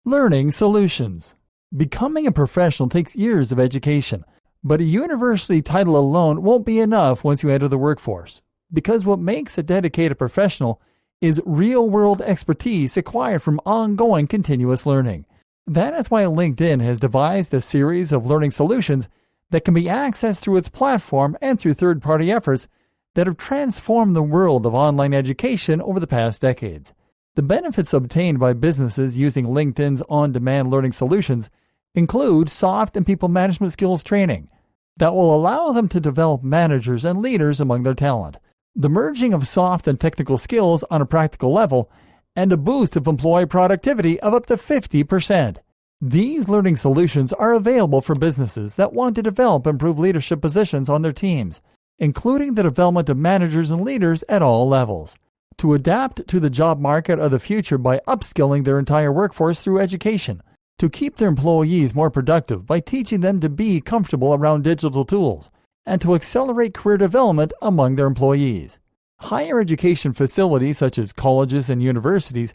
Learning solutions. Becoming a professional takes years of education, but a university title alone won't be enough once you enter the workforce, because what makes a dedicated professional is real-world expertise acquired from ongoing continuous learning. That is why LinkedIn has devised a series of learning solutions that can be accessed through its platform and through third-party efforts that have transformed the world of online education over the past decades. The benefits obtained by businesses using LinkedIn's on-demand learning solutions include soft and people management skills training that will allow them to develop managers and leaders among their talent, the merging of soft and technical skills on a practical level, and a boost of employee productivity of up to 50%. These learning solutions are available for businesses that want to develop and improve leadership positions on their teams, including the development of managers and leaders at all levels, to adapt to the job market of the future by upskilling their entire workforce through education, to keep their employees more productive by teaching them to be comfortable around digital tools, and to accelerate career development among their employees. Higher education facilities such as colleges and universities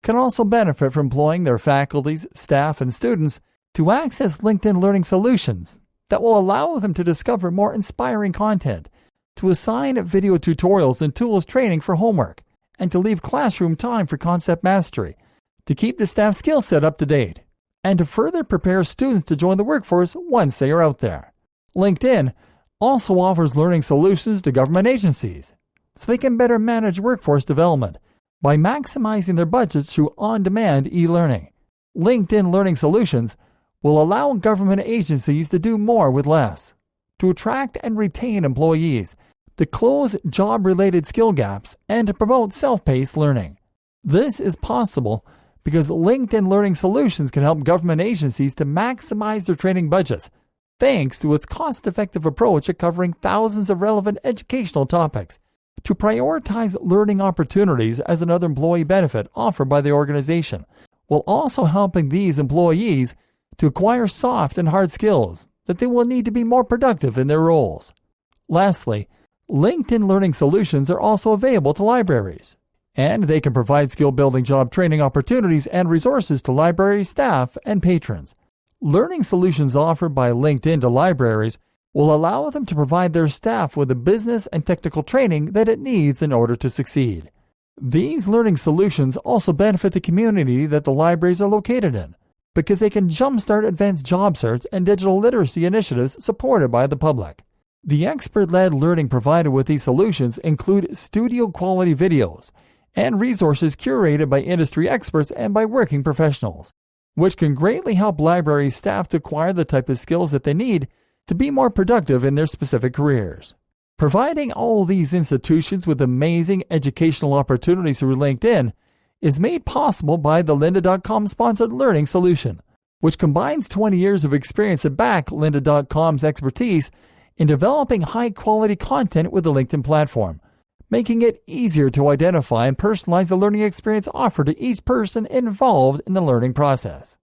can also benefit from employing their faculties, staff, and students to access LinkedIn learning solutions that will allow them to discover more inspiring content, to assign video tutorials and tools training for homework, and to leave classroom time for concept mastery, to keep the staff skill set up to date, and to further prepare students to join the workforce once they are out there. LinkedIn also offers learning solutions to government agencies so they can better manage workforce development by maximizing their budgets through on-demand e-learning. LinkedIn Learning Solutions will allow government agencies to do more with less, to attract and retain employees, to close job-related skill gaps, and to promote self-paced learning. This is possible because LinkedIn Learning Solutions can help government agencies to maximize their training budgets, thanks to its cost-effective approach at covering thousands of relevant educational topics, to prioritize learning opportunities as another employee benefit offered by the organization, while also helping these employees to acquire soft and hard skills that they will need to be more productive in their roles. Lastly, LinkedIn Learning Solutions are also available to libraries, and they can provide skill-building job training opportunities and resources to library staff and patrons. Learning solutions offered by LinkedIn to libraries will allow them to provide their staff with the business and technical training that it needs in order to succeed. These learning solutions also benefit the community that the libraries are located in, because they can jumpstart advanced job search and digital literacy initiatives supported by the public. The expert-led learning provided with these solutions include studio-quality videos and resources curated by industry experts and by working professionals, which can greatly help library staff to acquire the type of skills that they need to be more productive in their specific careers. Providing all these institutions with amazing educational opportunities through LinkedIn is made possible by the lynda.com sponsored learning solution, which combines 20 years of experience at back lynda.com's expertise in developing high-quality content with the LinkedIn platform, making it easier to identify and personalize the learning experience offered to each person involved in the learning process.